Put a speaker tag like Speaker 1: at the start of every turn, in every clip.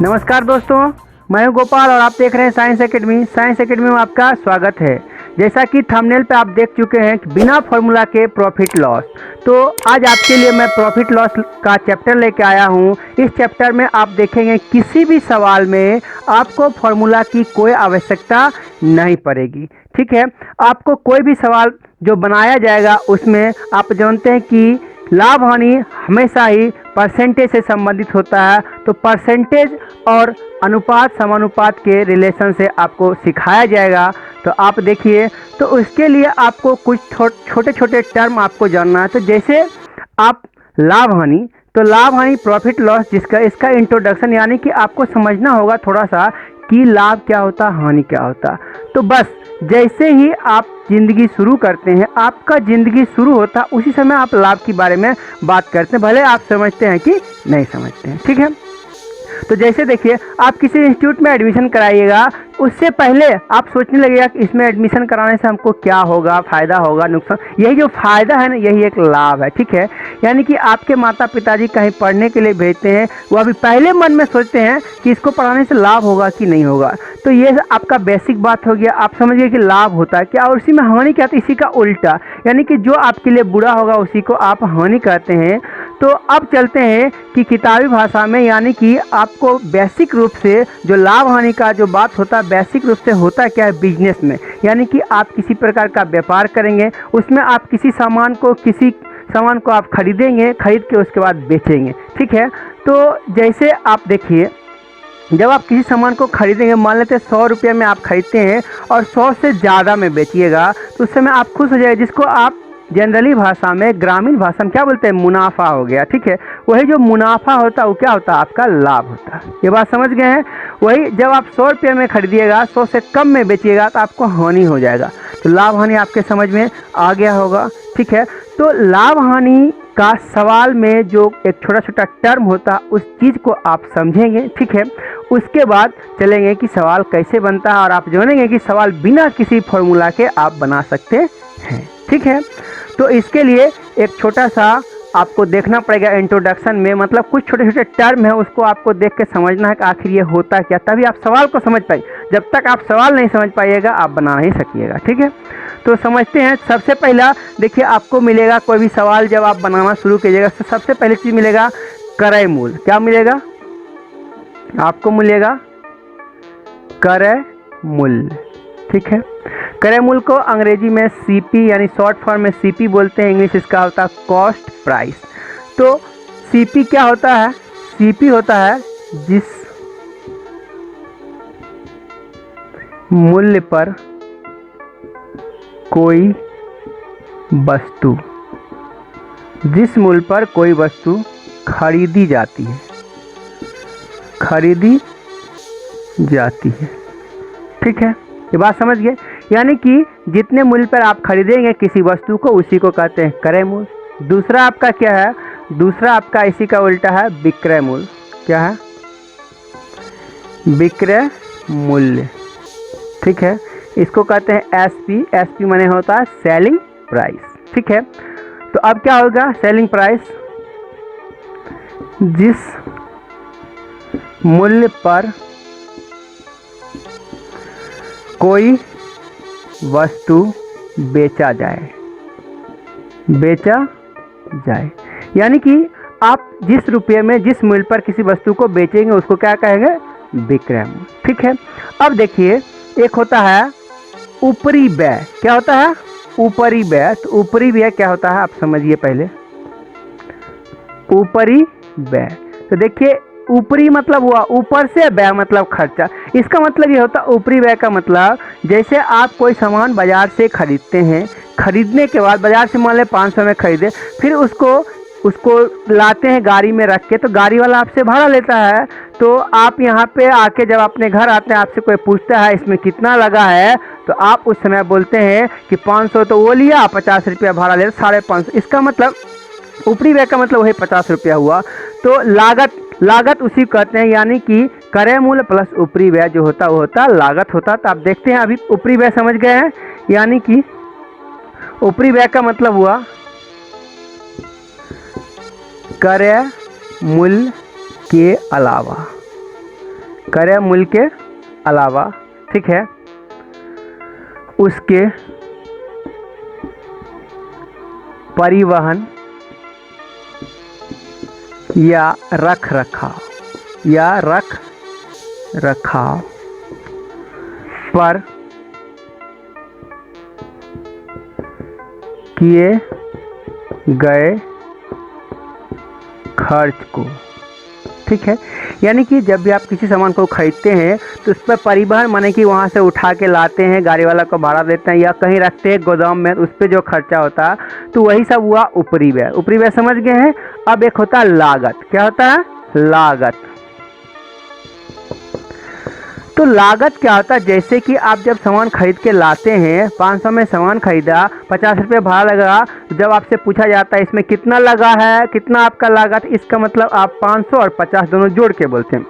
Speaker 1: नमस्कार दोस्तों, मैं हूं गोपाल और आप देख रहे हैं साइंस एकेडमी। साइंस एकेडमी में आपका स्वागत है। जैसा कि थंबनेल पे आप देख चुके हैं कि बिना फॉर्मूला के प्रॉफिट लॉस, तो आज आपके लिए मैं प्रॉफिट लॉस का चैप्टर लेके आया हूं। इस चैप्टर में आप देखेंगे किसी भी सवाल में आपको फॉर्मूला की कोई आवश्यकता नहीं पड़ेगी। ठीक है, आपको कोई भी सवाल जो बनाया जाएगा उसमें आप जानते हैं कि लाभ हानि हमेशा ही परसेंटेज से संबंधित होता है, तो परसेंटेज और अनुपात समानुपात के रिलेशन से आपको सिखाया जाएगा। तो आप देखिए, तो उसके लिए आपको कुछ छोटे छोटे टर्म आपको जानना है। तो जैसे आप लाभ हानि, तो लाभ हानि प्रॉफिट लॉस, जिसका इसका इंट्रोडक्शन यानी कि आपको समझना होगा थोड़ा सा कि लाभ क्या होता, हानि क्या होता। तो बस जैसे ही आप ज़िंदगी शुरू करते हैं, आपका ज़िंदगी शुरू होता है, उसी समय आप लाभ के बारे में बात करते हैं, भले आप समझते हैं कि नहीं समझते हैं। ठीक है, तो जैसे देखिए, आप किसी इंस्टीट्यूट में एडमिशन कराइएगा, उससे पहले आप सोचने लगेगा कि इसमें एडमिशन कराने से हमको क्या होगा, फ़ायदा होगा, नुकसान। यही जो फ़ायदा है ना, यही एक लाभ है। ठीक है, यानी कि आपके माता पिताजी कहीं पढ़ने के लिए भेजते हैं, वो अभी पहले मन में सोचते हैं कि इसको पढ़ाने से लाभ होगा कि नहीं होगा। तो ये आपका बेसिक बात हो गया, आप समझ गए कि लाभ होता है क्या। और उसी में हानि क्या होती है, इसी का उल्टा, यानी कि जो आपके लिए बुरा होगा उसी को आप हानि कहते हैं। तो अब चलते हैं कि किताबी भाषा में, यानी कि आपको बेसिक रूप से जो लाभ हानि का जो बात होता है, बेसिक रूप से होता क्या है बिजनेस में, यानी कि आप किसी प्रकार का व्यापार करेंगे, उसमें आप किसी सामान को आप खरीदेंगे, खरीद के उसके बाद बेचेंगे। ठीक है, तो जैसे आप देखिए, जब आप किसी सामान को खरीदेंगे, मान लेते हैं 100 रुपये में आप खरीदते हैं और 100 से ज़्यादा में बेचिएगा, तो उस समय आप खुश हो जाएगा, जिसको आप जनरली भाषा में, ग्रामीण भाषा में क्या बोलते हैं, मुनाफा हो गया। ठीक है, वही जो मुनाफा होता है वो क्या होता है, आपका लाभ होता है। ये बात समझ गए हैं। वही जब आप 100 रुपये में खरीदिएगा, 100 से कम में बेचिएगा, तो आपको हानि हो जाएगा। तो लाभ हानि आपके समझ में आ गया होगा। ठीक है, तो लाभ हानि का सवाल में जो एक छोटा छोटा टर्म होता है, उस चीज़ को आप समझेंगे। ठीक है, उसके बाद चलेंगे कि सवाल कैसे बनता है, और आप जानेंगे कि सवाल बिना किसी फॉर्मूला के आप बना सकते हैं। ठीक है, तो इसके लिए एक छोटा सा आपको देखना पड़ेगा इंट्रोडक्शन में, मतलब कुछ छोटे छोटे टर्म है, उसको आपको देख के समझना है कि आखिर ये होता क्या, तभी आप सवाल को समझ पाए। जब तक आप सवाल नहीं समझ पाइएगा, आप बना नहीं सकिएगा। ठीक है, तो समझते हैं। सबसे पहला देखिए, आपको मिलेगा कोई भी सवाल जब आप बनाना शुरू कीजिएगा, तो सबसे पहली चीज़ मिलेगा क्रय मूल्य। क्या मिलेगा आपको, मिलेगा क्रय मूल्य। ठीक है, क्रय मूल्य को अंग्रेजी में सीपी यानी शॉर्ट फॉर्म में सीपी बोलते हैं, इंग्लिश इसका होता है कॉस्ट प्राइस। तो सीपी क्या होता है, सीपी होता है जिस मूल्य पर कोई वस्तु, जिस मूल्य पर कोई वस्तु खरीदी जाती है, खरीदी जाती है। ठीक है, ये बात समझ गए, यानी कि जितने मूल्य पर आप खरीदेंगे किसी वस्तु को, उसी को कहते हैं क्रय मूल्य। दूसरा आपका क्या है, दूसरा आपका इसी का उल्टा है विक्रय मूल्य। क्या है, विक्रय मूल्य। ठीक है, इसको कहते हैं एसपी। एसपी माने होता है सेलिंग प्राइस। ठीक है, तो अब क्या होगा, सेलिंग प्राइस, जिस मूल्य पर कोई वस्तु बेचा जाए, बेचा जाए, यानी कि आप जिस रुपये में, जिस मूल्य पर किसी वस्तु को बेचेंगे, उसको क्या कहेंगे, विक्रय मूल्य। ठीक है, अब देखिए, एक होता है ऊपरी व्यय। क्या होता है, ऊपरी व्यय। तो ऊपरी व्यय क्या होता है, आप समझिए पहले। ऊपरी व्यय, तो देखिए, ऊपरी मतलब हुआ ऊपर से, व्यय मतलब खर्चा। इसका मतलब ये होता है, ऊपरी व्यय का मतलब, जैसे आप कोई सामान बाजार से खरीदते हैं, खरीदने के बाद बाजार से मान लें 500 में खरीदे, फिर उसको लाते हैं गाड़ी में रख के, तो गाड़ी वाला आपसे भाड़ा लेता है। तो आप यहाँ पे आके जब अपने घर आते हैं, आपसे कोई पूछता है इसमें कितना लगा है, तो आप उस समय बोलते हैं कि 500, तो वो लिया, 50 रुपया भाड़ा ले, 550। इसका मतलब ऊपरी व्यय का मतलब वही 50 रुपया हुआ। तो लागत उसी कहते हैं, यानी कि क्रय मूल्य प्लस ऊपरी व्यय जो होता है वो होता है लागत होता। तो आप देखते हैं, अभी ऊपरी व्यय समझ गए हैं, यानी कि ऊपरी व्यय का मतलब हुआ क्रय मूल्य के अलावा, क्रय मूल्य के अलावा, ठीक है, उसके परिवहन या रख रखाव पर किए गए खर्च को, ठीक है। यानी कि जब भी आप किसी सामान को खरीदते हैं तो उस पर परिवहन माने कि वहाँ से उठा के लाते हैं, गाड़ी वाला को भाड़ा देते हैं या कहीं रखते हैं गोदाम में, उस पर जो खर्चा होता है तो वही सब हुआ ऊपरी व्यय। ऊपरी व्यय समझ गए हैं। अब एक होता है लागत। क्या होता है? लागत। तो लागत क्या होता है? जैसे कि आप जब सामान खरीद के लाते हैं, 500 में सामान खरीदा, 50 रुपये भाड़ा लगा, जब आपसे पूछा जाता है इसमें कितना लगा है, कितना आपका लागत, इसका मतलब आप 500 और 50 दोनों जोड़ के बोलते हैं।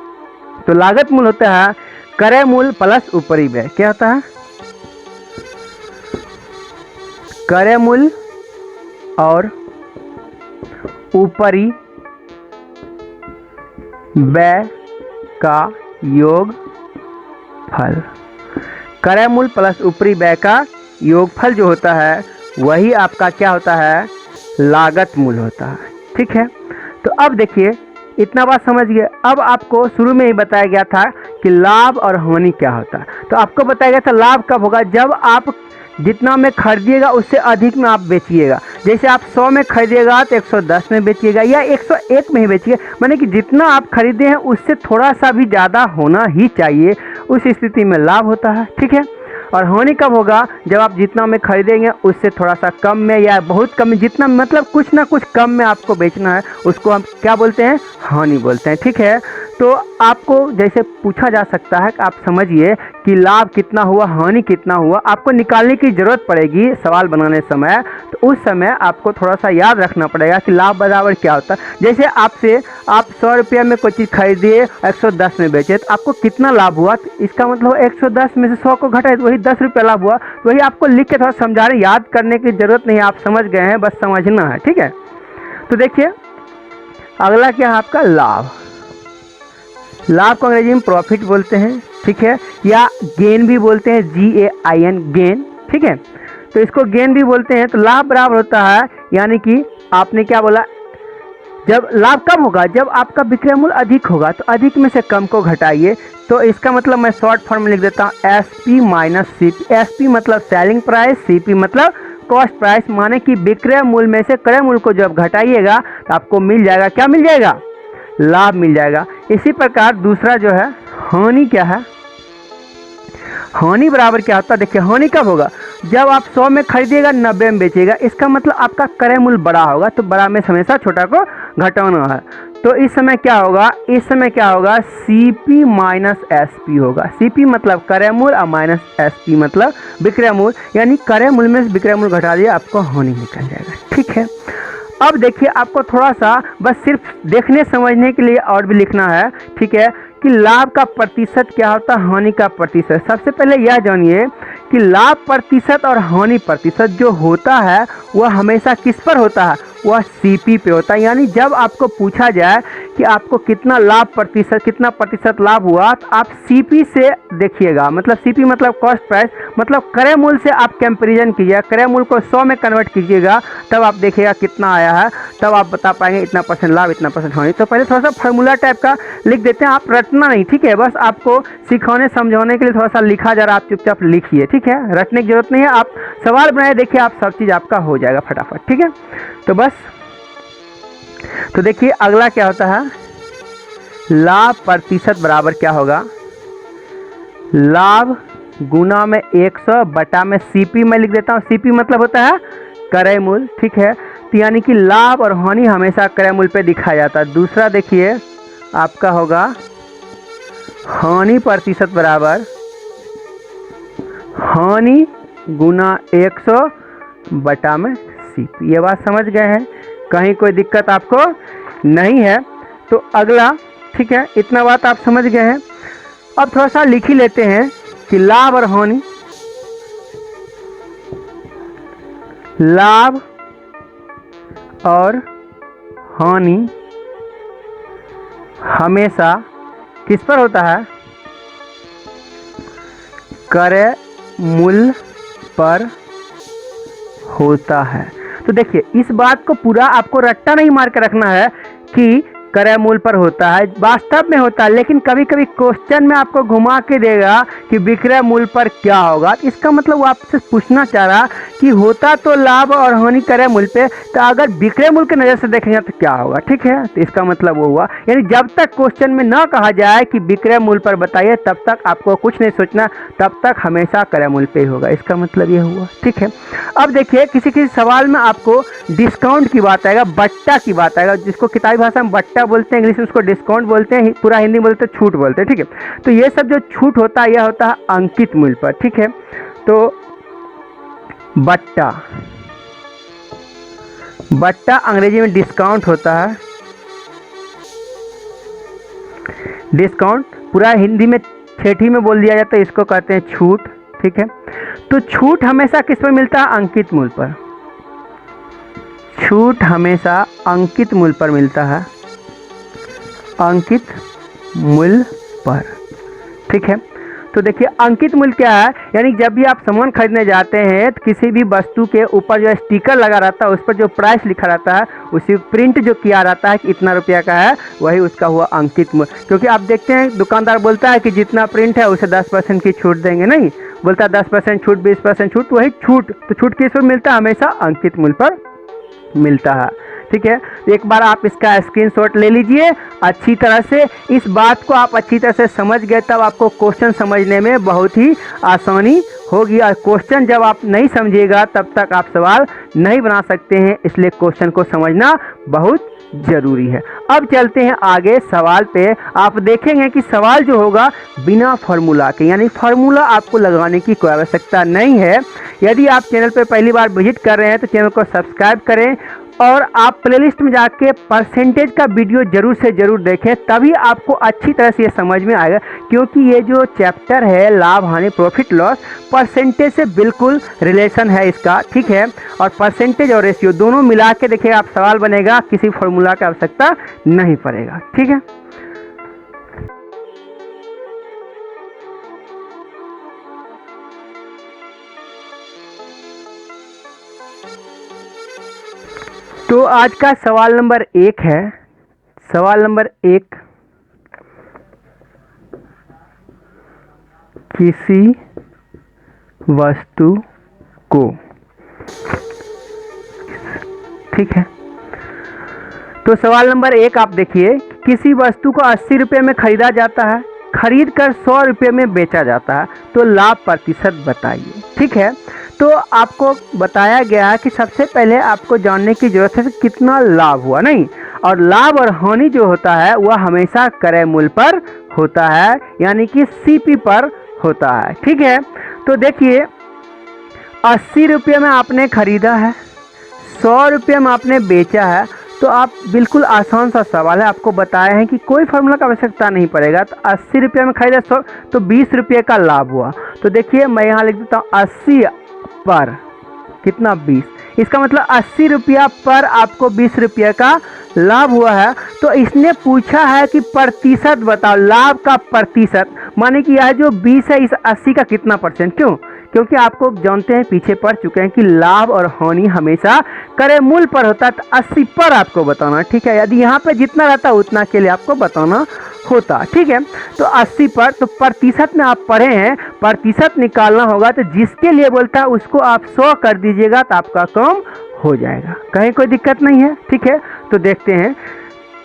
Speaker 1: तो लागत मूल्य होता है क्रय मूल्य प्लस ऊपरी व्यय। क्या होता है? क्रय मूल्य और ऊपरी व्यय का योगफल। क्रय मूल्य प्लस ऊपरी व्यय का योगफल जो होता है वही आपका क्या होता है? लागत मूल्य होता है, ठीक है। तो अब देखिए, इतना बात समझ गए। अब आपको शुरू में ही बताया गया था कि लाभ और हानि क्या होता है। तो आपको बताया गया था लाभ कब होगा? जब आप जितना में खरीदिएगा उससे अधिक में आप बेचिएगा। जैसे आप 100 में खरीदिएगा तो 110 में बेचिएगा या 101 में ही बेचिएगा, माने कि जितना आप खरीदे हैं उससे थोड़ा सा भी ज़्यादा होना ही चाहिए, उस स्थिति में लाभ होता है, ठीक है। और हानि कब होगा? जब आप जितना में खरीदेंगे उससे थोड़ा सा कम में या बहुत कम में, जितना मतलब कुछ ना कुछ कम में आपको बेचना है, उसको हम क्या बोलते हैं? हानि बोलते हैं, ठीक है। तो आपको जैसे पूछा जा सकता है कि आप समझिए कि लाभ कितना हुआ, हानि कितना हुआ, आपको निकालने की ज़रूरत पड़ेगी सवाल बनाने समय। तो उस समय आपको थोड़ा सा याद रखना पड़ेगा कि लाभ बराबर क्या होता है। जैसे आपसे आप 100 रुपये में कोई चीज़ खरीदिए, 110 में बेचे, तो आपको कितना लाभ हुआ? तो इसका मतलब 110 में से 100 को घटाए तो वही 10 रुपये लाभ हुआ। तो वही आपको लिख के थोड़ा समझा रहे, याद करने की ज़रूरत नहीं है, आप समझ गए हैं, बस समझना है, ठीक है। तो देखिए अगला क्या है आपका? लाभ। लाभ को अंग्रेजी में प्रॉफिट बोलते हैं, ठीक है, या गेन भी बोलते हैं, GAIN, गेन, ठीक है। तो इसको गेन भी बोलते हैं। तो लाभ बराबर होता है, यानी कि आपने क्या बोला, जब लाभ कब होगा? जब आपका विक्रय मूल्य अधिक होगा। तो अधिक में से कम को घटाइए। तो इसका मतलब मैं शॉर्ट फॉर्म में लिख देता हूँ, SP माइनस CP। SP मतलब सेलिंग प्राइस, CP मतलब कॉस्ट प्राइस, माने कि विक्रय मूल्य में से क्रय मूल्य को जब घटाइएगा तो आपको मिल जाएगा, क्या मिल जाएगा? लाभ मिल जाएगा। इसी प्रकार दूसरा जो है हानि क्या है? हानि बराबर क्या होता है? देखिए हानि कब होगा? जब आप 100 में खरीदिएगा, 90 में बेचिएगा। इसका मतलब आपका क्रय मूल्य बड़ा होगा, तो बड़ा में हमेशा छोटा को घटाना है। तो इस समय क्या होगा? इस समय क्या होगा? CP माइनस SP होगा। CP मतलब क्रय मूल्य और माइनस SP मतलब विक्रय मूल्य, यानी क्रय मूल्य में विक्रय मूल्य घटा दिया, आपको हानि निकल जाएगा, ठीक है। अब देखिए आपको थोड़ा सा बस सिर्फ देखने समझने के लिए और भी लिखना है, ठीक है, कि लाभ का प्रतिशत क्या होता है, हानि का प्रतिशत। सबसे पहले यह जानिए कि लाभ प्रतिशत और हानि प्रतिशत जो होता है वह हमेशा किस पर होता है? वह CP पे होता है। यानी जब आपको पूछा जाए कि आपको कितना लाभ प्रतिशत, कितना प्रतिशत लाभ हुआ, तो आप CP से देखिएगा। मतलब CP मतलब कॉस्ट प्राइस, मतलब क्रय मूल्य से आप कंपैरिजन कीजिएगा, क्रय मूल्य को 100 में कन्वर्ट कीजिएगा, तब आप देखिएगा कितना आया है, तब आप बता पाएंगे इतना % लाभ, इतना % हानि। तो पहले थोड़ा सा फार्मूला टाइप का लिख देते हैं, आप रटना नहीं, ठीक है, बस आपको सिखाने समझाने के लिए थोड़ा सा लिखा जा रहा, आप चुपचाप लिखिए, ठीक है, रटने की जरूरत नहीं है। आप सवाल बनाए, देखिए आप सब चीज़ आपका हो जाएगा फटाफट, ठीक है। तो बस, तो देखिए अगला क्या होता है? लाभ प्रतिशत बराबर क्या होगा? लाभ गुना में 100 बटा में CP में लिख देता हूँ। CP मतलब होता है क्रय मूल्य, ठीक है। तो यानी कि लाभ और हानि हमेशा क्रय मूल्य पे दिखाया जाता है। दूसरा देखिए आपका होगा हानि प्रतिशत बराबर हानि गुना 100 बटा में CP। ये बात समझ गए हैं? कहीं कोई दिक्कत आपको नहीं है? तो अगला, ठीक है, इतना बात आप समझ गए हैं। अब थोड़ा सा लिख ही लेते हैं कि लाभ और हानि, लाभ और हानि हमेशा किस पर होता है? क्रय मूल्य पर होता है। तो देखिए इस बात को पूरा आपको रट्टा नहीं मार के रखना है कि क्रय मूल्य पर होता है, वास्तव में होता है, लेकिन कभी कभी क्वेश्चन में आपको घुमा के देगा कि विक्रय मूल्य पर क्या होगा। इसका मतलब वो आपसे पूछना चाह रहा कि होता तो लाभ और हानि क्रय मूल्य पे, तो अगर विक्रय मूल्य की नज़र से देखेंगे तो क्या होगा। ठीक है, तो इसका मतलब वो हुआ, यानी जब तक क्वेश्चन में ना कहा जाए कि विक्रय मूल्य पर बताइए तब तक आपको कुछ नहीं सोचना, तब तक हमेशा क्रय मूल्य पे ही होगा। इसका मतलब ये हुआ। ठीक है, अब देखिए किसी किसी सवाल में आपको डिस्काउंट की बात आएगा, बट्टा की बात आएगा, जिसको किताबी भाषा में बट्टा बोलते हैं, इंग्लिश में उसको डिस्काउंट बोलते हैं, पूरा हिंदी बोलते हैं छूट बोलते हैं। ठीक है, तो ये सब जो छूट होता है यह होता है अंकित मूल्य पर। ठीक है, तो बट्टा, बट्टा अंग्रेजी में डिस्काउंट होता है, डिस्काउंट पूरा हिंदी में ठेठी में बोल दिया जाता है, इसको कहते हैं छूट। ठीक है, तो छूट हमेशा किस पर मिलता है? अंकित मूल्य पर। छूट हमेशा अंकित मूल्य पर मिलता है, अंकित मूल्य पर। ठीक है, तो देखिए अंकित मूल्य क्या है, यानी जब भी आप सामान खरीदने जाते हैं तो किसी भी वस्तु के ऊपर जो स्टिकर लगा रहता है उस पर जो प्राइस लिखा रहता है उसी प्रिंट जो किया रहता है कि इतना रुपया का है, वही उसका हुआ अंकित मूल्य। क्योंकि आप देखते हैं दुकानदार बोलता है कि जितना प्रिंट है उसे 10% की छूट देंगे, नहीं बोलता है 10% छूट, 20% छूट, वही छूट। तो छूट किस पर मिलता है? हमेशा अंकित मूल्य पर मिलता है। ठीक है, एक बार आप इसका स्क्रीनशॉट ले लीजिए अच्छी तरह से। इस बात को आप अच्छी तरह से समझ गए तब आपको क्वेश्चन समझने में बहुत ही आसानी होगी, और क्वेश्चन जब आप नहीं समझिएगा तब तक आप सवाल नहीं बना सकते हैं, इसलिए क्वेश्चन को समझना बहुत जरूरी है। अब चलते हैं आगे सवाल पे। आप देखेंगे कि सवाल जो होगा बिना फार्मूला के, यानी फार्मूला आपको लगाने की कोई आवश्यकता नहीं है। यदि आप चैनल पे पहली बार विजिट कर रहे हैं तो चैनल को सब्सक्राइब करें और आप प्लेलिस्ट में जाके परसेंटेज का वीडियो जरूर से जरूर देखें, तभी आपको अच्छी तरह से ये समझ में आएगा। क्योंकि ये जो चैप्टर है लाभ हानि प्रॉफिट लॉस, परसेंटेज से बिल्कुल रिलेशन है इसका। ठीक है, और परसेंटेज और रेशियो दोनों मिला के देखिए आप सवाल बनेगा, किसी फॉर्मूला की आवश्यकता नहीं पड़ेगा। ठीक है, तो आज का सवाल नंबर 1 है। सवाल नंबर 1, किसी वस्तु को, ठीक है, तो सवाल नंबर 1 आप देखिए, किसी वस्तु को 80 रुपये में खरीदा जाता है, खरीद कर 100 रुपये में बेचा जाता है, तो लाभ प्रतिशत बताइए। ठीक है, तो आपको बताया गया है कि सबसे पहले आपको जानने की जरूरत है कि कितना लाभ हुआ, नहीं, और लाभ और हानि जो होता है वह हमेशा क्रय मूल्य पर होता है, यानी कि सीपी पर होता है। ठीक है, तो देखिए 80 रुपये में आपने खरीदा है, 100 रुपये में आपने बेचा है, तो आप बिल्कुल आसान सा सवाल है, आपको बताया है कि कोई फार्मूला का आवश्यकता नहीं पड़ेगा। तो 80 रुपये में खरीदा 100, तो 20 रुपये का लाभ हुआ। तो देखिए मैं यहाँ लिख देता हूँ 80 पर कितना 20, इसका मतलब 80 रुपया पर आपको 20 रुपये का लाभ हुआ है। तो इसने पूछा है कि प्रतिशत बताओ, लाभ का प्रतिशत, माने कि यह जो 20 है इस 80 का कितना परसेंट। क्यों? क्योंकि आपको जानते हैं, पीछे पढ़ चुके हैं कि लाभ और हानि हमेशा क्रय मूल्य पर होता है, तो 80 पर आपको बताना। ठीक है, यदि यहाँ पे जितना रहता उतना के लिए आपको बताना होता। ठीक है, तो 80 पर, तो प्रतिशत में आप पढ़े हैं, प्रतिशत निकालना होगा, तो जिसके लिए बोलता है उसको आप 100 कर दीजिएगा तो आपका काम हो जाएगा, कहीं कोई दिक्कत नहीं है। ठीक है, तो देखते हैं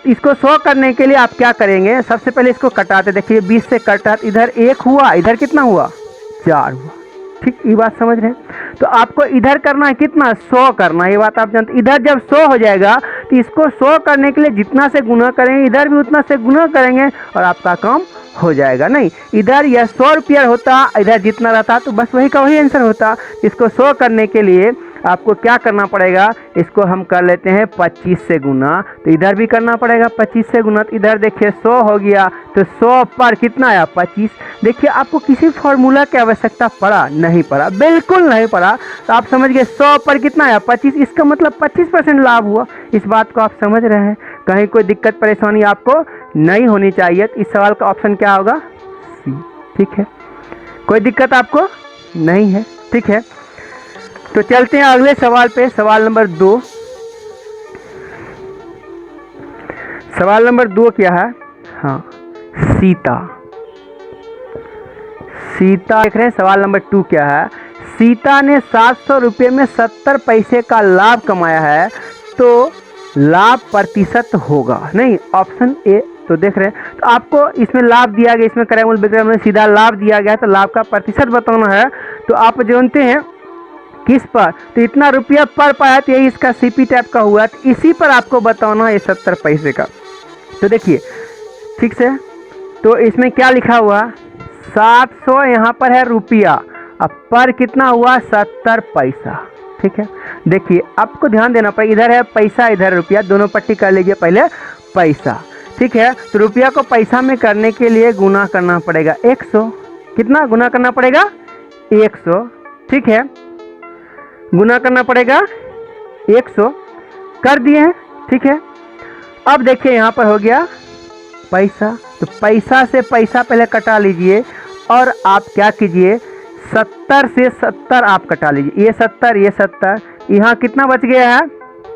Speaker 1: इसको 100 करने के लिए आप क्या करेंगे। सबसे पहले इसको कटाते, देखिए 20 से कटा, इधर 1 हुआ, इधर कितना हुआ 4 हुआ। ठीक, ये बात समझ रहे हैं। तो आपको इधर करना है कितना 100 करना है, ये बात आप जानते। इधर जब 100 हो जाएगा तो इसको 100 करने के लिए जितना से गुना करेंगे इधर भी उतना से गुना करेंगे और आपका काम हो जाएगा। नहीं, इधर यह 100 रुपया होता, इधर जितना रहता तो बस वही का वही आंसर होता। इसको 100 करने के लिए आपको क्या करना पड़ेगा, इसको हम कर लेते हैं 25 से गुना, तो इधर भी करना पड़ेगा 25 से गुना। तो इधर देखिए 100 हो गया, तो 100 पर कितना आया 25। देखिए आपको किसी फार्मूला की आवश्यकता पड़ा नहीं, पड़ा बिल्कुल नहीं पड़ा। तो आप समझ गए 100 पर कितना आया 25, इसका मतलब 25% लाभ हुआ। इस बात को आप समझ रहे हैं, कहीं कोई दिक्कत परेशानी आपको नहीं होनी चाहिए। तो इस सवाल का ऑप्शन क्या होगा, सी। ठीक है, कोई दिक्कत आपको नहीं है, ठीक है। तो चलते हैं अगले सवाल पे, सवाल नंबर 2। सवाल नंबर 2 क्या है? हाँ, सीता। सीता देख रहे हैं। सवाल नंबर 2 क्या है? सीता ने 700 रुपये में 70 पैसे का लाभ कमाया है, तो लाभ प्रतिशत होगा नहीं, ऑप्शन ए। तो देख रहे हैं, तो आपको इसमें लाभ दिया गया, इसमें क्रय मूल्य विक्रय में सीधा लाभ दिया गया, तो लाभ का प्रतिशत बताना है। तो आप जानते हैं किस पर, तो इतना रुपया पर पाया, तो यही इसका सीपी टाइप का हुआ, तो इसी पर आपको बताना है 70 पैसे का। तो देखिए ठीक से, तो इसमें क्या लिखा हुआ? 700 यहाँ पर है रुपया, अब पर कितना हुआ? 70 पैसा, ठीक है। देखिए आपको ध्यान देना पड़ेगा, इधर है पैसा, इधर रुपया, दोनों पट्टी कर लीजिए पहले पैसा, ठीक है। तो रुपया को पैसा में करने के लिए गुना करना पड़ेगा 100। कितना गुना करना पड़ेगा? 100, ठीक है। गुना करना पड़ेगा 100, कर दिए हैं, ठीक है। अब देखिए यहाँ पर हो गया पैसा, तो पैसा से पैसा पहले कटा लीजिए और आप क्या कीजिए, 70 से 70 आप कटा लीजिए, ये 70, ये 70, यहाँ कितना बच गया है?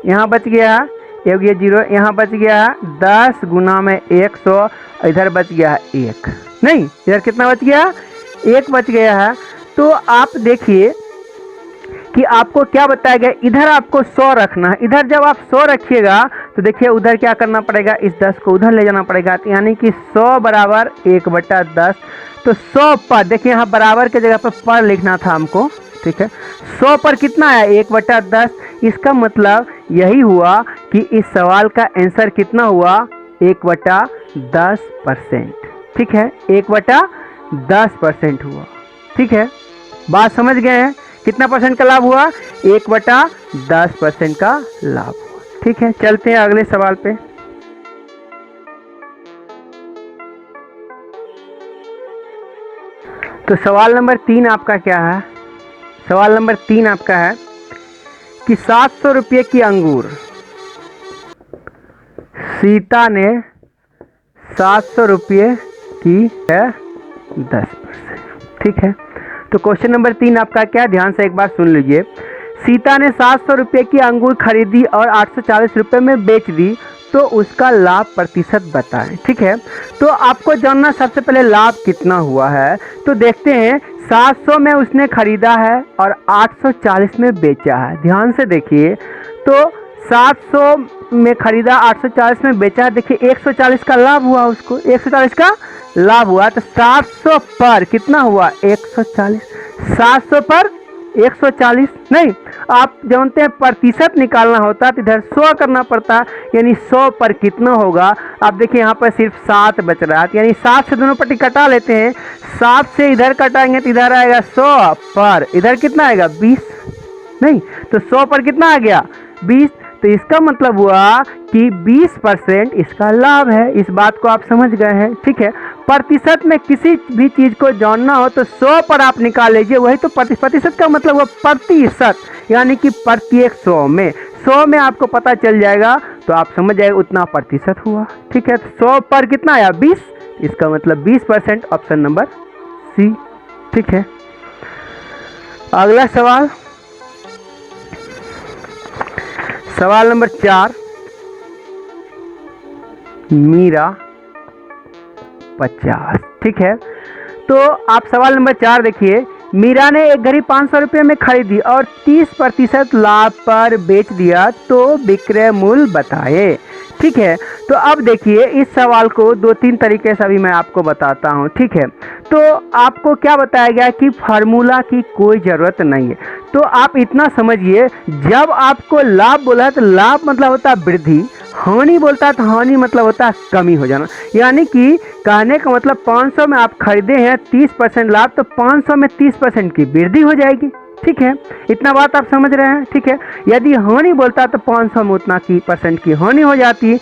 Speaker 1: यहाँ बच गया है, ये 0, यहाँ बच गया है 10 गुना में 100, इधर बच गया है 1, नहीं इधर कितना बच गया? 1 बच गया है। तो आप देखिए कि आपको क्या बताया गया, इधर आपको 100 रखना है। इधर जब आप 100 रखिएगा तो देखिए उधर क्या करना पड़ेगा, इस 10 को उधर ले जाना पड़ेगा, तो यानी कि 100 बराबर 1/10। तो 100 पर, देखिए यहाँ बराबर के जगह पर लिखना था हमको, ठीक है। 100 पर कितना है? 1/10। इसका मतलब यही हुआ कि इस सवाल का आंसर कितना हुआ? 1/10%, ठीक है। 1/10% हुआ, ठीक है। बात समझ गए हैं? कितना परसेंट का लाभ हुआ? 1/10% का लाभ हुआ, ठीक है। चलते हैं अगले सवाल पे। तो सवाल नंबर 3 आपका क्या है? सवाल नंबर 3 आपका है कि 700 रुपये की अंगूर, सीता ने 700 रुपये की है 10%, ठीक है। तो क्वेश्चन नंबर 3 आपका क्या, ध्यान से एक बार सुन लीजिए। सीता ने 700 रुपये की अंगूर खरीदी और 840 रुपये में बेच दी, तो उसका लाभ प्रतिशत बताएं, ठीक है। तो आपको जानना सबसे पहले लाभ कितना हुआ है, तो देखते हैं। 700 में उसने खरीदा है और 840 में बेचा है, ध्यान से देखिए। तो 700 में खरीदा, 840 में बेचा, देखिए 140 का लाभ हुआ, उसको 140 का लाभ हुआ। तो 700 पर कितना हुआ? 140। 700 पर 140, नहीं, आप जानते हैं प्रतिशत निकालना होता तो इधर 100 करना पड़ता, यानी 100 पर कितना होगा? आप देखिए यहाँ पर सिर्फ 7 बच रहा है, यानी 7 से दोनों पट्टी कटा लेते हैं। 7 से इधर कटाएंगे तो इधर आएगा 100 पर, इधर कितना आएगा? 20, नहीं, तो 100 पर कितना आ गया? 20। तो इसका मतलब हुआ कि 20% इसका लाभ है। इस बात को आप समझ गए हैं, ठीक है। प्रतिशत में किसी भी चीज को जानना हो तो 100 पर आप निकाल लीजिए, वही तो प्रतिशत का मतलब हुआ प्रतिशत, यानी कि प्रत्येक 100 में आपको पता चल जाएगा, तो आप समझ जाएगा उतना प्रतिशत हुआ, ठीक है। 100 पर कितना आया? 20, इसका मतलब 20%, ऑप्शन नंबर सी, ठीक है। अगला सवाल, सवाल नंबर 4, मीरा 50, ठीक है। तो आप सवाल नंबर 4 देखिए। मीरा ने एक घड़ी 500 रुपये में खरीदी और 30% लाभ पर बेच दिया, तो विक्रय मूल्य बताए, ठीक है। तो अब देखिए इस सवाल को 2-3 तरीके से अभी मैं आपको बताता हूँ, ठीक है। तो आपको क्या बताया गया कि फार्मूला की कोई ज़रूरत नहीं है। तो आप इतना समझिए, जब आपको लाभ बोला है तो लाभ मतलब होता है वृद्धि, हानि बोलता है तो हानि मतलब होता है कमी हो जाना। यानी कि कहने का मतलब 500 में आप खरीदे हैं 30% लाभ, तो 500 में 30% की वृद्धि हो जाएगी, ठीक है। इतना बात आप समझ रहे हैं, ठीक है। यदि हानि बोलता है तो 500 में उतना की % की हानि हो जाती।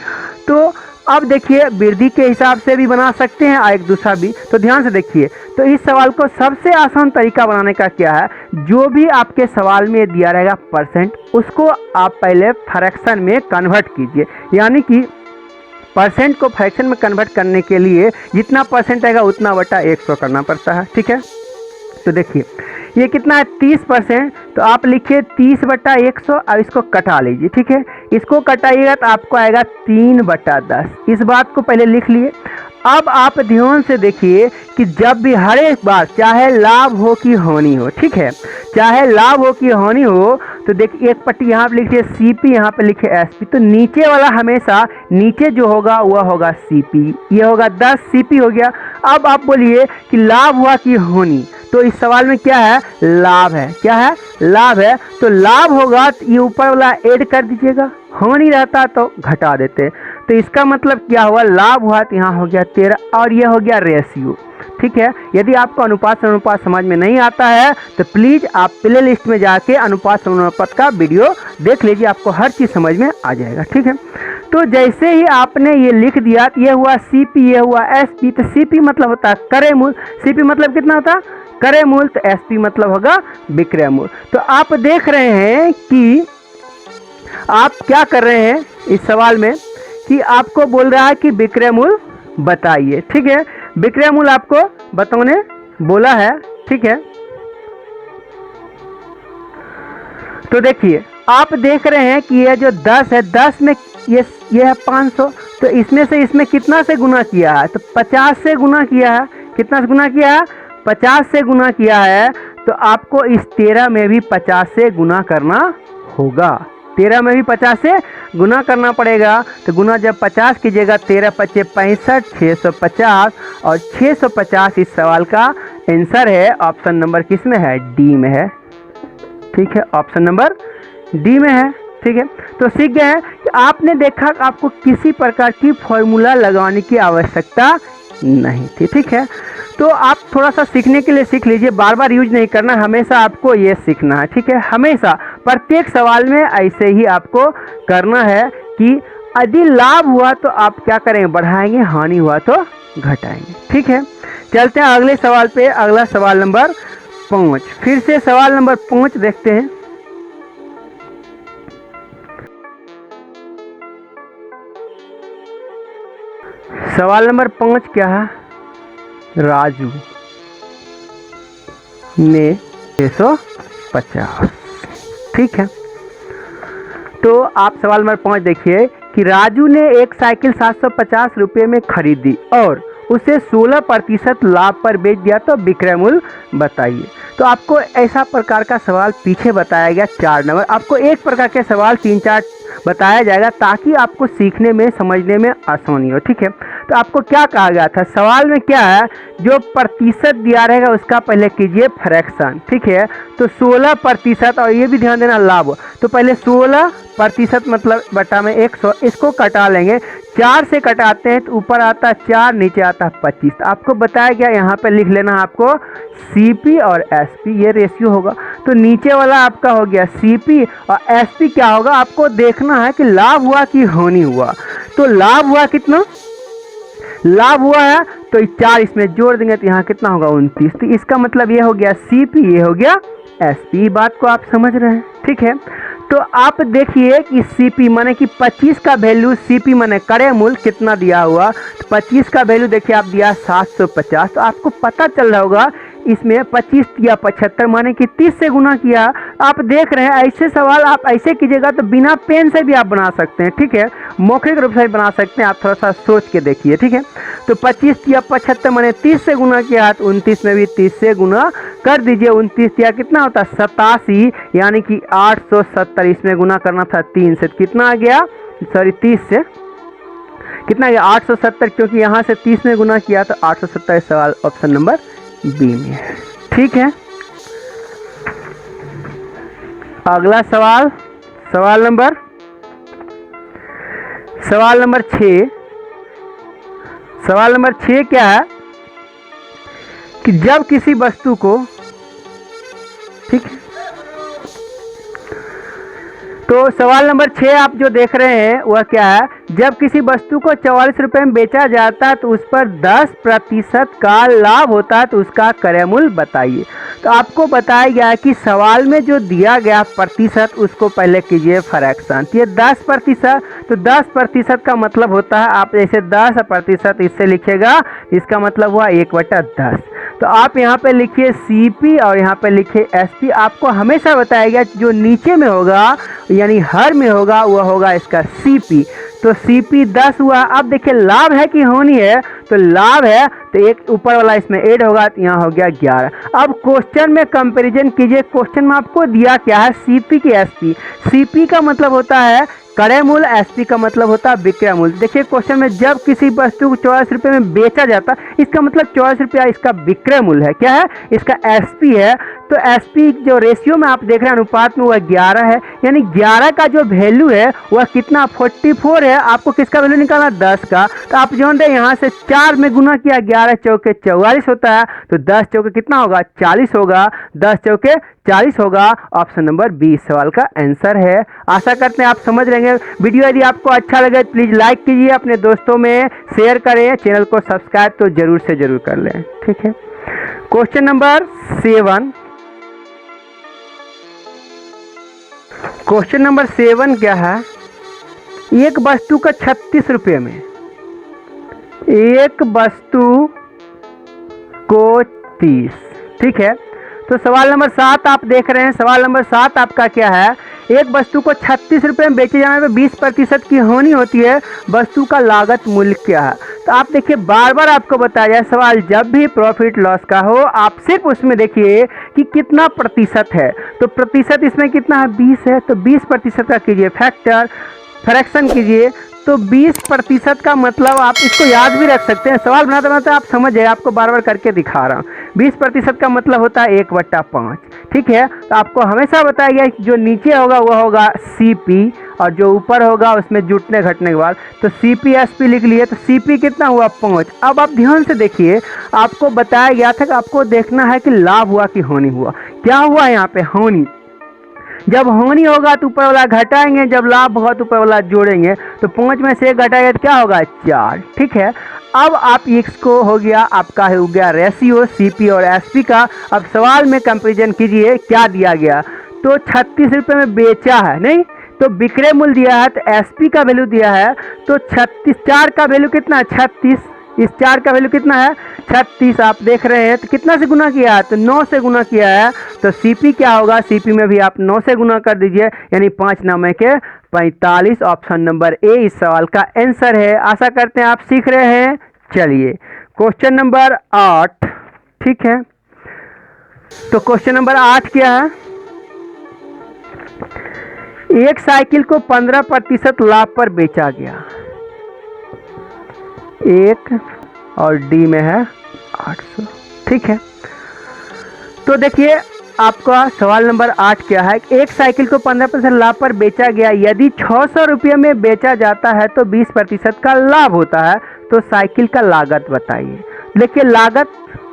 Speaker 1: तो अब देखिए वृद्धि के हिसाब से भी बना सकते हैं और एक दूसरा भी, तो ध्यान से देखिए। तो इस सवाल को सबसे आसान तरीका बनाने का क्या है, जो भी आपके सवाल में दिया रहेगा %, उसको आप पहले फ्रैक्शन में कन्वर्ट कीजिए, यानी कि % को फ्रैक्शन में कन्वर्ट करने के लिए जितना % आएगा उतना बटा 100 करना पड़ता है, ठीक है। तो देखिए ये कितना है 30%, तो आप लिखिए 30/100 और इसको कटा लीजिए। ठीक है, इसको कटाइएगा तो आपको आएगा 3/10। इस बात को पहले लिख लिए। अब आप ध्यान से देखिए कि जब भी हर एक बार चाहे लाभ हो कि हानि हो, ठीक है, चाहे लाभ हो कि हानि हो, तो देखिए एक पट्टी यहाँ पे लिखिए CP, यहाँ पे लिखिए SP, तो नीचे वाला हमेशा नीचे जो होगा वह होगा CP, ये होगा 10 CP हो गया। अब आप बोलिए कि लाभ हुआ कि हानि, तो इस सवाल में क्या है, लाभ है। क्या है, लाभ है, तो लाभ होगा तो ये ऊपर वाला ऐड कर दीजिएगा, हानि रहता तो घटा देते। तो इसका मतलब क्या हुआ, लाभ हुआ तो यहाँ हो गया 13 और ये हो गया रेशियो। ठीक है, यदि आपको अनुपात समानुपात समझ में नहीं आता है तो प्लीज़ आप प्ले लिस्ट में जाके अनुपात समानुपात का वीडियो देख लीजिए, आपको हर चीज़ समझ में आ जाएगा। ठीक है, तो जैसे ही आपने ये लिख दिया, ये हुआ CP, ये हुआ SP, तो CP मतलब होता है क्रय मूल, CP मतलब कितना होता है, क्रय मूल, तो SP मतलब होगा विक्रय मूल। तो आप देख रहे हैं कि आप क्या कर रहे हैं इस सवाल में कि आपको बोल रहा है कि विक्रय मूल बताइए। ठीक है, विक्रय मूल आपको बताने बोला है। ठीक है, तो देखिए आप देख रहे हैं कि ये जो 10 है, 10 में ये है 500, तो इसमें से इसमें कितना से गुना किया है, तो 50 से गुना किया है। कितना से गुना किया है, 50 से गुना किया है। तो आपको इस 13 में भी 50 से गुना करना होगा, 13 में भी 50 से गुना करना पड़ेगा। तो गुना जब 50 कीजिएगा, 13 × 5 = 65, 650, और 650 इस सवाल का आंसर है। ऑप्शन नंबर किस में है, डी में है। ठीक है, ऑप्शन नंबर डी में है। ठीक है, तो सीख गए हैं कि आपने देखा कि आपको किसी प्रकार की फॉर्मूला लगाने की आवश्यकता नहीं थी। ठीक है, तो आप थोड़ा सा सीखने के लिए सीख लीजिए, बार बार यूज नहीं करना, हमेशा आपको ये सीखना है। ठीक है, हमेशा प्रत्येक सवाल में ऐसे ही आपको करना है कि यदि लाभ हुआ तो आप क्या करेंगे, बढ़ाएंगे, हानि हुआ तो घटाएंगे। ठीक है, चलते हैं अगले सवाल पे। अगला सवाल नंबर 5, फिर से सवाल नंबर 5 देखते हैं। सवाल नंबर 5 क्या है, राजू ने 650। ठीक है, तो आप सवाल नंबर 5 देखिए कि राजू ने एक साइकिल 750 रुपये में खरीदी और उसे 16% लाभ पर बेच दिया, तो विक्रय मूल्य बताइए। तो आपको ऐसा प्रकार का सवाल पीछे बताया गया 4 नंबर, आपको एक प्रकार के सवाल 3-4 बताया जाएगा ताकि आपको सीखने में समझने में आसानी हो। ठीक है, तो आपको क्या कहा गया था, सवाल में क्या है, जो प्रतिशत दिया रहेगा उसका पहले कीजिए फ्रैक्शन। ठीक है, तो 16%, और ये भी ध्यान देना लाभ, तो पहले 16% मतलब बटा में 100, इसको कटा लेंगे, 4 से कटाते हैं तो ऊपर आता है 4, नीचे आता है 25। तो आपको बताया गया यहाँ पे लिख लेना आपको CP और SP, ये रेशियो होगा। तो नीचे वाला आपका हो गया CP और SP क्या होगा, आपको देखना है कि लाभ हुआ कि हानि हुआ। तो लाभ हुआ कितना, लाभ हुआ है तो 4 इसमें जोड़ देंगे तो यहाँ कितना होगा 29। तो इसका मतलब ये हो गया CP, ये हो गया SP। बात को आप समझ रहे हैं। ठीक है, तो आप देखिए कि CP माने कि 25 का वैल्यू, CP माने क्रय मूल्य कितना दिया हुआ, तो 25 का वैल्यू देखिए आप दिया 750। तो आपको पता चल रहा होगा इसमें 25 या 75 माने कि 30 से गुना किया। आप देख रहे हैं ऐसे सवाल आप ऐसे कीजिएगा तो बिना पेन से भी आप बना सकते हैं। ठीक है, मौखिक रूप से बना सकते हैं, आप थोड़ा सा सोच के देखिए। ठीक है, तो 25 या 75 माने 30 से गुना किया, तो 29 में भी 30 से गुना कर दीजिए। 29 या कितना होता है 87, यानी कि 870, इसमें गुना करना था 3 से, कितना आ गया, सॉरी 30 से कितना गया 870, क्योंकि यहाँ से 30 में गुना किया तो 870। सवाल ऑप्शन नंबर बी में है। ठीक है, अगला सवाल, सवाल नंबर 6। सवाल नंबर 6 क्या है कि जब किसी वस्तु को, ठीक है, तो सवाल नंबर 6 आप जो देख रहे हैं वह क्या है, जब किसी वस्तु को 44 रुपये में बेचा जाता है तो उस पर 10% का लाभ होता है, तो उसका क्रय मूल्य बताइए। तो आपको बताया गया है कि सवाल में जो दिया गया प्रतिशत उसको पहले कीजिए फ्रैक्शन। ये 10%, तो 10% का मतलब होता है, आप जैसे 10% इससे लिखिएगा, इसका मतलब हुआ 1/10। तो आप यहाँ पे लिखिए CP और यहाँ पे लिखिए SP। आपको हमेशा बताया गया जो नीचे में होगा यानी हर में होगा वह होगा इसका CP। तो CP 10 हुआ। अब देखिए लाभ है कि हानि है, तो लाभ है तो एक ऊपर वाला इसमें ऐड होगा तो यहाँ हो गया 11। अब क्वेश्चन में कंपैरिजन कीजिए। क्वेश्चन में आपको दिया क्या है, CP की SP। CP का मतलब होता है क्रय मूल्य, SP का मतलब होता है विक्रय मूल्य। देखिए क्वेश्चन में जब किसी वस्तु को 84 रुपये में बेचा जाता इसका मतलब 84 रुपया इसका विक्रय मूल्य है। क्या है, इसका SP है। तो SP जो रेशियो में आप देख रहे हैं अनुपात में वह 11 है, यानी 11 का जो वैल्यू है वह कितना 44 है। आपको किसका वैल्यू निकालना, 10 का। तो आप जो है यहाँ से 4 में गुना किया, 11 चौके 44 होता है, तो 10 चौके कितना होगा 40 होगा, 10 चौके 40 होगा। ऑप्शन नंबर 20 सवाल का आंसर है। आशा करते हैं आप समझ लेंगे। वीडियो यदि आपको अच्छा लगे प्लीज़ लाइक कीजिए, अपने दोस्तों में शेयर करें, चैनल को सब्सक्राइब तो जरूर से जरूर कर लें। ठीक है, क्वेश्चन नंबर 7। क्वेश्चन नंबर 7 क्या है, एक वस्तु का 36 रुपये में, एक वस्तु को 30। ठीक है, तो सवाल नंबर 7 आप देख रहे हैं। सवाल नंबर 7 आपका क्या है, एक वस्तु को 36 रुपये में बेचे जाने पर 20% की हानि होती है, वस्तु का लागत मूल्य क्या है। तो आप देखिए बार बार आपको बताया जाए सवाल जब भी प्रॉफिट लॉस का हो आप सिर्फ उसमें देखिए कि कितना प्रतिशत है। तो प्रतिशत इसमें कितना है, 20 है, तो 20% का कीजिए फैक्टर, फ्रैक्शन कीजिए। तो 20% का मतलब आप इसको याद भी रख सकते हैं, सवाल बनाते बनाते आप समझ जाए, आपको बार बार करके दिखा रहा हूँ। 20% का मतलब होता है 1/5। ठीक है, तो आपको हमेशा बताया गया कि जो नीचे होगा वह होगा CP और जो ऊपर होगा उसमें जुटने घटने के बाद तो CP SP लिख लिए। तो CP कितना हुआ 5। अब आप ध्यान से देखिए, आपको बताया गया था कि आपको देखना है कि लाभ हुआ कि हानि हुआ। क्या हुआ यहाँ पे, हानि। जब हानि होगा तो ऊपर वाला घटाएंगे, जब लाभ होगा तो ऊपर वाला जोड़ेंगे। तो 5 में से 1 घटाएंगे तो क्या होगा 4। ठीक है, अब आप इसको हो गया आपका हो गया रेशियो CP और SP का। अब सवाल में कंपैरिजन कीजिए क्या दिया गया। तो 36 रुपये में बेचा है, नहीं तो विक्रय मूल्य दिया है, तो SP का वैल्यू दिया है। तो 36, 4 का वैल्यू कितना है 36, इस 4 का वैल्यू कितना है 36। आप देख रहे हैं तो कितना से गुना किया है, तो 9 से गुना किया है। तो CP क्या होगा, CP में भी आप 9 से गुना कर दीजिए, यानी 5 9 के 45। ऑप्शन नंबर A इस सवाल का आंसर है। आशा करते हैं आप सीख रहे हैं। चलिए क्वेश्चन नंबर 8। ठीक है, तो क्वेश्चन नंबर 8 क्या है, एक साइकिल को 15% लाभ पर बेचा गया, एक और D में है 800। ठीक है, तो देखिए आपका सवाल नंबर 8 क्या है, एक साइकिल को 15% लाभ पर बेचा गया, यदि 600 रुपये में बेचा जाता है तो 20% का लाभ होता है, तो साइकिल का लागत बताइए। देखिए लागत,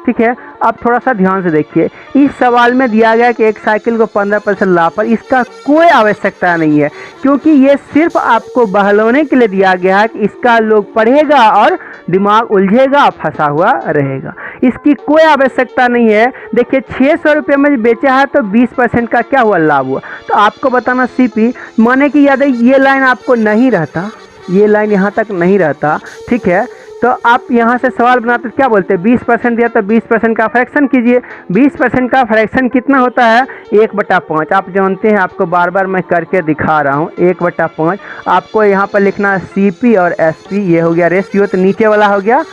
Speaker 1: ठीक है, अब थोड़ा सा ध्यान से देखिए। इस सवाल में दिया गया कि एक साइकिल को 15% लाभ पर, इसका कोई आवश्यकता नहीं है क्योंकि ये सिर्फ आपको बहलाने के लिए दिया गया है कि इसका लोग पढ़ेगा और दिमाग उलझेगा, फंसा हुआ रहेगा। इसकी कोई आवश्यकता नहीं है। देखिए 600 रुपये में बेचा है तो 20% का क्या हुआ, लाभ हुआ। तो आपको बताना CP, माने कि यदि ये लाइन आपको नहीं रहता, ये लाइन यहाँ तक नहीं रहता, ठीक है, तो आप यहाँ से सवाल बनाते क्या बोलते हैं, 20% दिया तो 20% का फ्रैक्शन कीजिए। 20% का फ्रैक्शन कितना होता है 1/5। आप जानते हैं, आपको बार बार मैं करके दिखा रहा हूँ। 1/5 आपको यहाँ पर लिखना CP और SP, ये हो गया रेशियो, तो नीचे वाला हो गया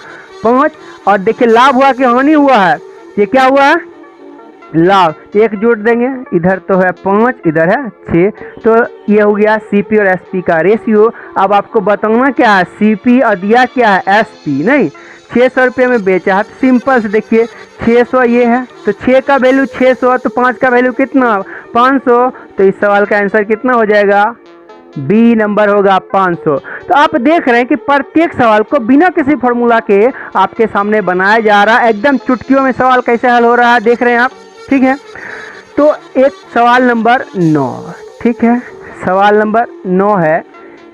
Speaker 1: 5। और देखिए लाभ हुआ कि हानि हुआ है, ये क्या हुआ है लाभ, तो 1 जोड़ देंगे, इधर तो है 5 इधर है 6, तो ये हो गया CP और SP का रेशियो। अब आपको बताना क्या है, CP और दिया क्या है SP, नहीं 600 रुपये में बेचा है, तो सिंपल से देखिए 600 ये है, तो 6 का वैल्यू 600, तो 5 का वैल्यू कितना 500, तो इस सवाल का आंसर कितना हो जाएगा, B नंबर होगा 500। तो आप देख रहे हैं कि प्रत्येक सवाल को बिना किसी फॉर्मूला के आपके सामने बनाया जा रहा है, एकदम चुटकियों में सवाल कैसे हल हो रहा है देख रहे हैं आप। ठीक है, तो एक सवाल नंबर 9, ठीक है, सवाल नंबर 9 है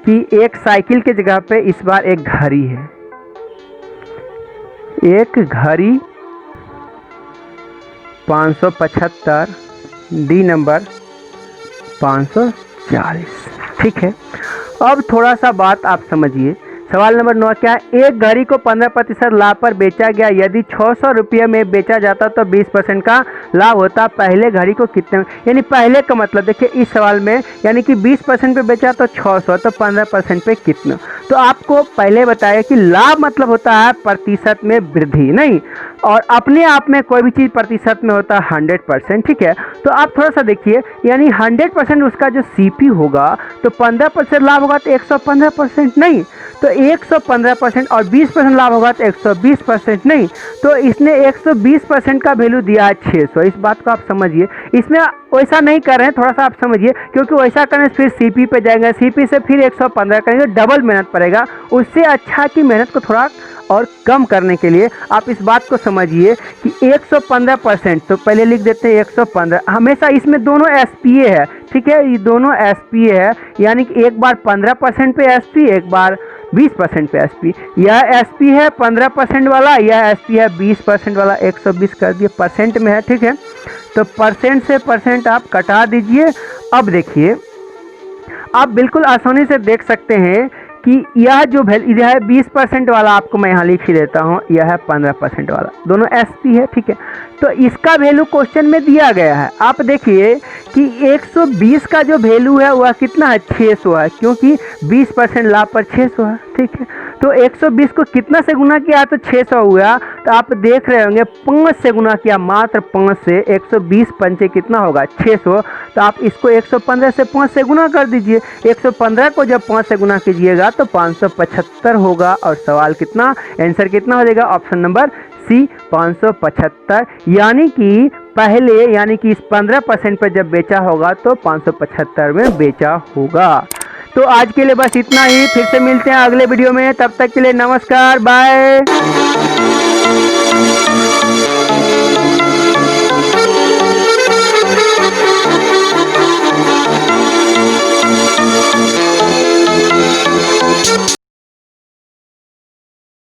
Speaker 1: कि एक साइकिल के जगह पे इस बार एक घड़ी है, एक घड़ी 575, D नंबर 540। ठीक है, अब थोड़ा सा बात आप समझिए, सवाल नंबर 9 क्या है, एक घड़ी को 15% लाभ पर बेचा गया, यदि 600 रुपये में बेचा जाता तो 20% का लाभ होता, पहले घड़ी को कितने, यानी पहले का मतलब देखिए इस सवाल में, यानी कि 20% पे बेचा तो 600, तो 15% पे कितना। तो आपको पहले बताया कि लाभ मतलब होता है प्रतिशत में वृद्धि, नहीं, और अपने आप में कोई भी चीज़ प्रतिशत में होता है 100%, ठीक है। तो आप थोड़ा सा देखिए, यानी 100% उसका जो सीपी होगा तो 15% लाभ होगा तो 115% नहीं, तो 115% और 20% लाभ होगा तो 120% नहीं, तो इसने 120% का वैल्यू दिया है 600। इस बात को आप समझिए, इसमें वैसा नहीं कर रहे हैं, थोड़ा सा आप समझिए, क्योंकि वैसा करने से फिर सीपी पे जाएंगे, सीपी से फिर 115 करेंगे, डबल मेहनत पड़ेगा। उससे अच्छा कि मेहनत को थोड़ा और कम करने के लिए आप इस बात को समझिए कि 115%, तो पहले लिख देते हैं 115, हमेशा इसमें दोनों एसपीए है, ठीक है, ये दोनों एसपीए है, यानी कि एक बार 15% पे एसपी, एक बार 20% पे एसपी। यह एसपी है 15% वाला, यह एसपी है 20% वाला, 120 कर दिए, परसेंट में है, ठीक है। तो परसेंट से परसेंट आप कटा दीजिए। अब देखिए, आप बिल्कुल आसानी से देख सकते हैं कि यह जो वैल्यू, यह है 20% वाला, आपको मैं यहाँ लिख ही देता हूँ, यह है 15% वाला, दोनों एसपी है, ठीक है। तो इसका वैल्यू क्वेश्चन में दिया गया है। आप देखिए कि 120 का जो वैल्यू है वह कितना है, 600 है, क्योंकि 20% लाभ पर 600 है, ठीक है। तो 120 को कितना से गुना किया तो 600 हुआ, तो आप देख रहे होंगे 5 से गुना किया, मात्र 5 से, 120 पंचे कितना होगा 600, तो आप इसको 115 से 5 से गुना कर दीजिए। 115 को जब 5 से गुना कीजिएगा तो 575 होगा, और सवाल कितना, आंसर कितना हो जाएगा, ऑप्शन नंबर सी 575, यानी कि पहले, यानी कि इस 15% पर जब बेचा होगा तो 575 में बेचा होगा। तो आज के लिए बस इतना ही, फिर से मिलते हैं अगले वीडियो में, तब तक के लिए नमस्कार, बाय।